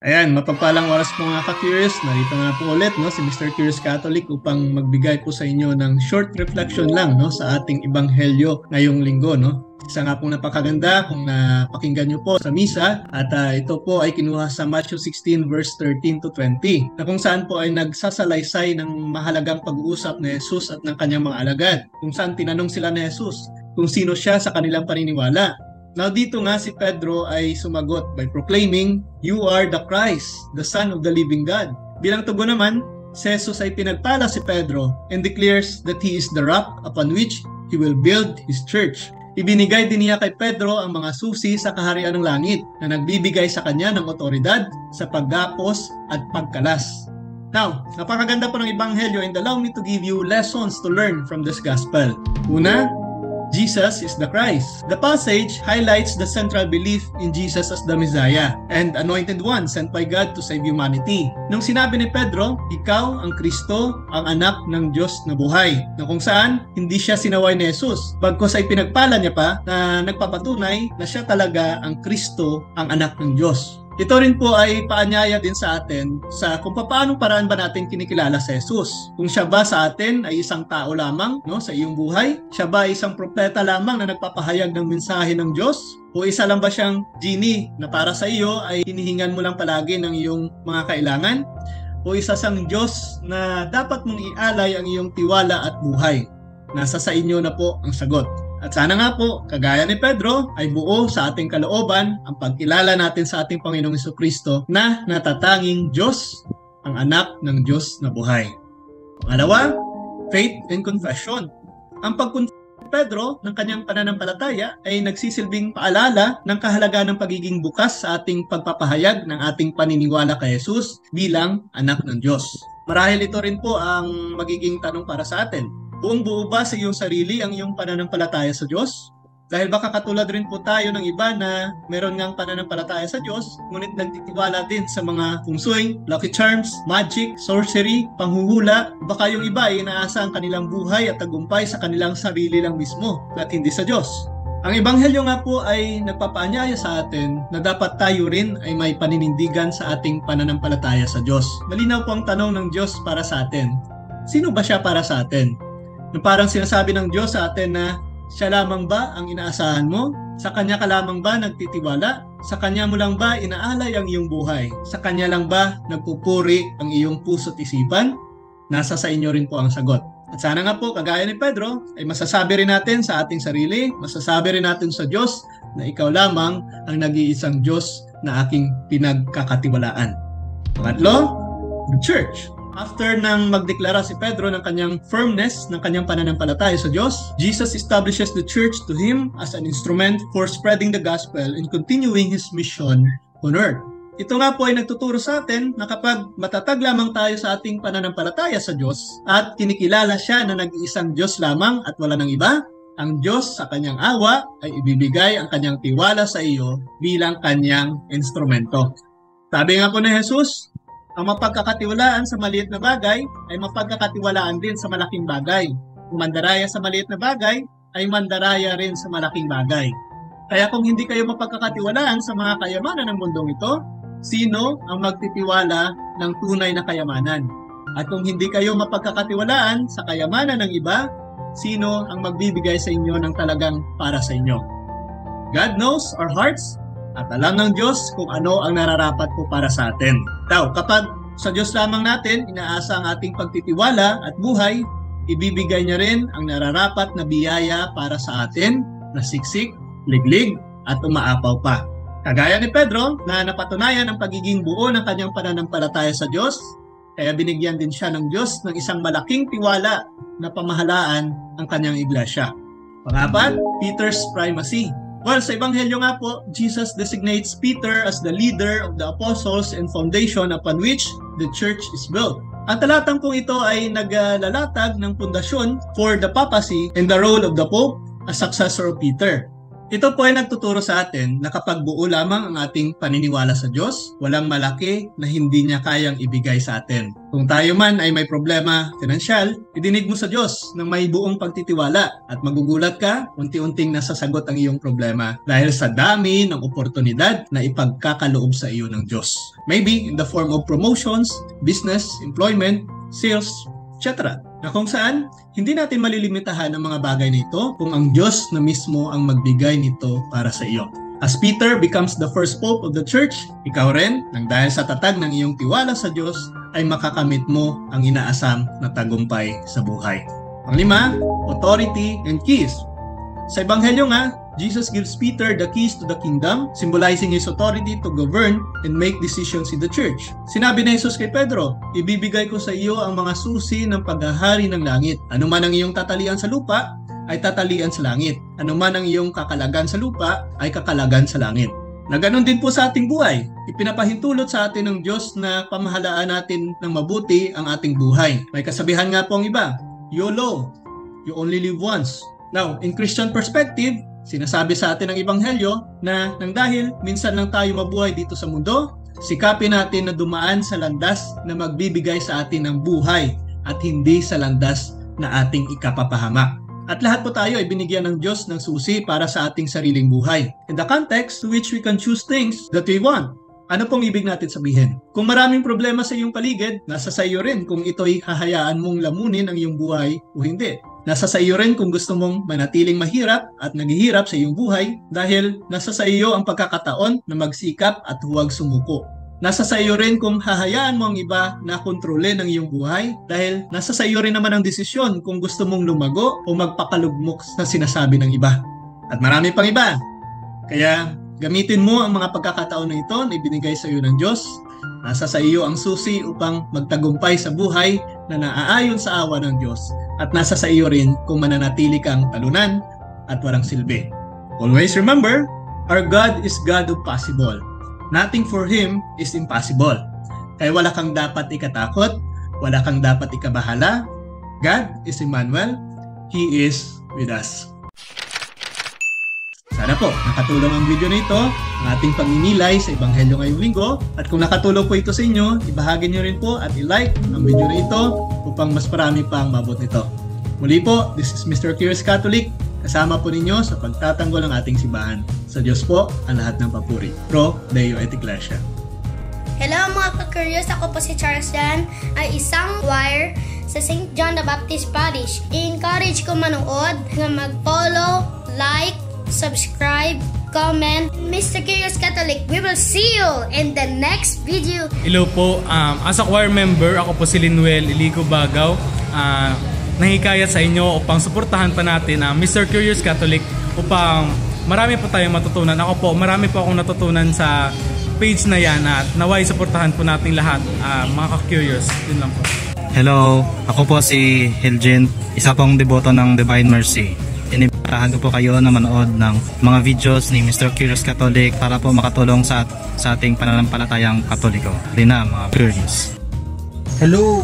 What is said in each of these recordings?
Ayan, mapagpalang oras po mga ka-curious. Narito na po ulit si Mr. Curious Catholic upang magbigay po sa inyo ng short reflection lang sa ating ebanghelyo ngayong linggo. Isa nga pong napakaganda kung napakinggan nyo po sa misa at ito po ay kinuha sa Matthew 16 verse 13 to 20 na kung saan po ay nagsasalaysay ng mahalagang pag-uusap ni Jesus at ng kanyang mga alagad. Kung saan tinanong sila ni Jesus kung sino siya sa kanilang paniniwala. Now dito nga si Pedro ay sumagot by proclaiming, "You are the Christ, the Son of the living God." Bilang tugon naman, si Jesus ay pinagpala si Pedro and declares that he is the rock upon which he will build his church. Ibinigay din niya kay Pedro ang mga susi sa kaharian ng langit na nagbibigay sa kanya ng otoridad sa paggapos at pagkalas. Now, napakaganda po ng ebanghelyo and allow me to give you lessons to learn from this gospel. Una, Jesus is the Christ. The passage highlights the central belief in Jesus as the Messiah and anointed one sent by God to save humanity. Nung sinabi ni Pedro, ikaw ang Kristo, ang anak ng Diyos na buhay. Na kung saan, hindi siya sinaway ni Jesus. Bagkus ay pinagpala niya pa na nagpapatunay na siya talaga ang Kristo, ang anak ng Diyos. Ito rin po ay paanyaya din sa atin sa kung paano paraan ba natin kinikilala si Jesus. Kung siya ba sa atin ay isang tao lamang sa iyong buhay? Siya ba ay isang propeta lamang na nagpapahayag ng mensahe ng Diyos? O isa lang ba siyang genie na para sa iyo ay hinihingan mo lang palagi ng iyong mga kailangan? O isa siyang Diyos na dapat mong ialay ang iyong tiwala at buhay? Nasa sa inyo na po ang sagot. At sana nga po, kagaya ni Pedro, ay buo sa ating kalooban ang pagkilala natin sa ating Panginoong Jesucristo na natatanging Diyos, ang anak ng Diyos na buhay. Pangalawa, faith and confession. Ang pagkonfess ni Pedro ng kanyang pananampalataya ay nagsisilbing paalala ng kahalagaan ng pagiging bukas sa ating pagpapahayag ng ating paniniwala kay Jesus bilang anak ng Diyos. Marahil ito rin po ang magiging tanong para sa atin. Buong-buo ba sa iyong sarili ang iyong pananampalataya sa Diyos? Dahil baka katulad rin po tayo ng iba na meron ngang pananampalataya sa Diyos, ngunit nagtitiwala din sa mga fungsuing, lucky charms, magic, sorcery, panghuhula. Baka yung iba ay inaasa ang kanilang buhay at tagumpay sa kanilang sarili lang mismo at hindi sa Diyos. Ang ebanghelyo nga po ay nagpapaanyaya sa atin na dapat tayo rin ay may paninindigan sa ating pananampalataya sa Diyos. Malinaw po ang tanong ng Diyos para sa atin. Sino ba siya para sa atin? Na parang sinasabi ng Diyos sa atin na siya lamang ba ang inaasahan mo? Sa Kanya ka lamang ba nagtitiwala? Sa Kanya mo lang ba inaalay ang iyong buhay? Sa Kanya lang ba nagpupuri ang iyong puso't isipan? Nasa sa inyo rin po ang sagot. At sana nga po, kagaya ni Pedro, ay masasabi rin natin sa ating sarili, masasabi rin natin sa Diyos na ikaw lamang ang nag-iisang Diyos na aking pinagkakatiwalaan. Pangatlo, the church. After nang magdeklara si Pedro ng kanyang firmness, ng kanyang pananampalataya sa Diyos, Jesus establishes the church to him as an instrument for spreading the gospel and continuing his mission on earth. Ito nga po ay nagtuturo sa atin na kapag matatag lamang tayo sa ating pananampalataya sa Diyos at kinikilala siya na nag-iisang Diyos lamang at wala ng iba, ang Diyos sa kanyang awa ay ibibigay ang kanyang tiwala sa iyo bilang kanyang instrumento. Sabi nga po ni Jesus, ang mapagkakatiwalaan sa maliit na bagay ay mapagkakatiwalaan din sa malaking bagay. Kung mandaraya sa maliit na bagay, ay mandaraya rin sa malaking bagay. Kaya kung hindi kayo mapagkakatiwalaan sa mga kayamanan ng mundong ito, sino ang magtitiwala ng tunay na kayamanan? At kung hindi kayo mapagkakatiwalaan sa kayamanan ng iba, sino ang magbibigay sa inyo ng talagang para sa inyo? God knows our hearts. At alam ng Diyos kung ano ang nararapat po para sa atin. Now, kapag sa Diyos lamang natin inaasa ang ating pagtitiwala at buhay, ibibigay niya rin ang nararapat na biyaya para sa atin na siksik, liglig, at umaapaw pa. Kagaya ni Pedro na napatunayan ang pagiging buo ng kanyang pananampalataya sa Diyos, kaya binigyan din siya ng Diyos ng isang malaking tiwala na pamahalaan ang kanyang iglesia. Pangapat, Peter's primacy. Well, sa Ebanghelyo nga po, Jesus designates Peter as the leader of the apostles and foundation upon which the church is built. Ang talatang pong ito ay naglalatag ng pundasyon for the papacy and the role of the Pope as successor of Peter. Ito po ay nagtuturo sa atin na kapag buo lamang ang ating paniniwala sa Diyos, walang malaki na hindi niya kayang ibigay sa atin. Kung tayo man ay may problema pinansyal, idinig mo sa Diyos ng may buong pagtitiwala at magugulat ka, unti-unting nasasagot ang iyong problema dahil sa dami ng oportunidad na ipagkakaloob sa iyo ng Diyos. Maybe in the form of promotions, business, employment, sales, etc. Na kung saan, hindi natin malilimitahan ang mga bagay na ito kung ang Diyos na mismo ang magbigay nito para sa iyo. As Peter becomes the first pope of the church, ikaw rin, nang dahil sa tatag ng iyong tiwala sa Diyos, ay makakamit mo ang inaasam na tagumpay sa buhay. Panglima, authority and keys. Sa Ebanghelyo nga, Jesus gives Peter the keys to the kingdom, symbolizing his authority to govern and make decisions in the church. Sinabi ni Jesus kay Pedro, ibibigay ko sa iyo ang mga susi ng paghahari ng langit. Ano man ang iyong tatalian sa lupa, ay tatalian sa langit. Ano man ang iyong kakalagan sa lupa, ay kakalagan sa langit. Na ganun din po sa ating buhay. Ipinapahintulot sa atin ng Diyos na pamahalaan natin ng mabuti ang ating buhay. May kasabihan nga po ang iba, YOLO, you only live once. Now, in Christian perspective, sinasabi sa atin ng Ebanghelyo na nang dahil minsan lang tayo mabuhay dito sa mundo, sikapin natin na dumaan sa landas na magbibigay sa atin ng buhay at hindi sa landas na ating ikapapahamak. At lahat po tayo ay binigyan ng Diyos ng susi para sa ating sariling buhay. In the context to which we can choose things that we want. Ano pong ibig natin sabihin? Kung maraming problema sa iyong paligid, nasa sa iyo rin kung ito'y hahayaan mong lamunin ang iyong buhay o hindi. Nasa sa iyo rin kung gusto mong manatiling mahirap at naghihirap sa iyong buhay dahil nasa sa iyo ang pagkakataon na magsikap at huwag sumuko. Nasa sa iyo rin kung hahayaan mo ang iba na kontrolin ang iyong buhay dahil nasa sa iyo rin naman ang desisyon kung gusto mong lumago o magpakalugmok sa sinasabi ng iba. At marami pang iba. Kaya gamitin mo ang mga pagkakataon na ito na ibinigay sa iyo ng Diyos. Nasa sa iyo ang susi upang magtagumpay sa buhay na naaayon sa awa ng Diyos. At nasa sa iyo rin kung mananatili kang talunan at walang silbi. Always remember, our God is God of possible. Nothing for Him is impossible. Kaya wala kang dapat ikatakot, wala kang dapat ikabahala. God is Emmanuel. He is with us. Sana po nakatulong ang video na ito, ang ating pagninilay sa Ebanghelyo ngayong linggo. At kung nakatulong po ito sa inyo, ibahagi nyo rin po at i-like ang video na ito upang mas marami pa ang mabot nito. Muli po, this is Mr. Curious Catholic. Kasama po ninyo sa pagtatanggol ng ating simbahan. Sa Diyos po ang lahat ng papuri. Pro Deo et Iglesia. Hello mga ka-curious, ako po si Charles Jan, ay isang choir sa St. John the Baptist Parish. I-encourage ko manood na mag-follow, like, subscribe, comment. Mr. Curious Catholic, we will see you in the next video. Hello po, as a choir member, ako po si Linuel Iligo Bagaw. Nahikayat sa inyo upang suportahan pa natin ang Mr. Curious Catholic upang marami po tayong matutunan. Ako po, marami po akong natutunan sa page na yan at naway suportahan po natin lahat, mga ka-curious. Yun lang po. Hello, ako po si Hiljen, isa pong deboto ng Divine Mercy. Inibitahan ko po kayo na manood ng mga videos ni Mr. Curious Catholic para po makatulong sa ating pananampalatayang Katoliko. Rina, mga curious. Hello,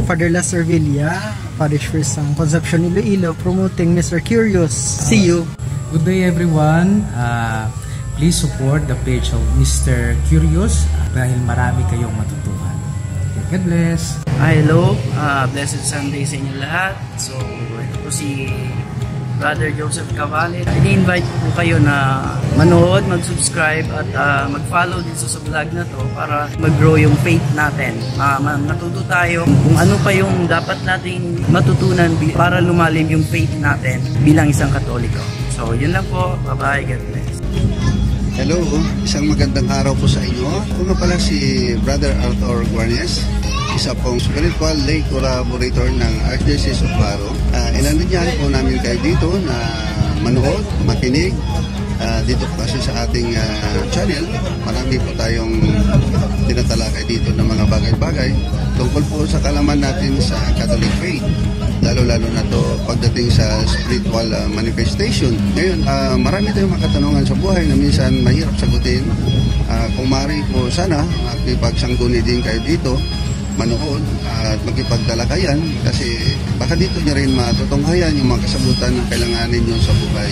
Father Lester Villa, Parish Priest ng Concepcion Iloilo, promoting Mr. Curious. See you. Good day everyone. Please support the page of Mr. Curious dahil marami kayong matutuhan. God bless. Hello, blessed Sunday sa inyo lahat. So, ito po si Brother Joseph Cavalle. I-invite po kayo na manood, mag-subscribe at mag-follow din sa vlog na to para mag-grow yung faith natin. Natuto tayo kung ano pa yung dapat nating matutunan para lumalim yung faith natin bilang isang Katoliko. So, yun lang po. Bye-bye. God bless. Hello, isang magandang araw po sa inyo. Ako nga pala si Brother Arthur Guarnes, isa pong spiritual lay collaborator ng Archdiocese of Faro. Inanunyahan po namin kayo dito na manood, makinig. Dito po kasi sa ating channel, marami po tayong tinatalakay dito ng mga bagay-bagay tungkol po sa kalaman natin sa Catholic faith. Lalo-lalo na to pagdating sa spiritual manifestation. Ngayon, marami tayong makatanungan sa buhay na minsan mahirap sagutin. Kung maaari po sana, makipagsangguni din kayo dito, manood at magkipagdalakayan kasi baka dito nyo rin matutunghayan yung mga kasagutan na kailanganin nyo sa buhay.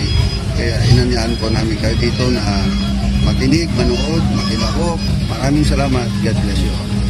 Kaya inanyaan po namin kayo dito na makinig, manood, makilahok. Maraming salamat. God bless you all.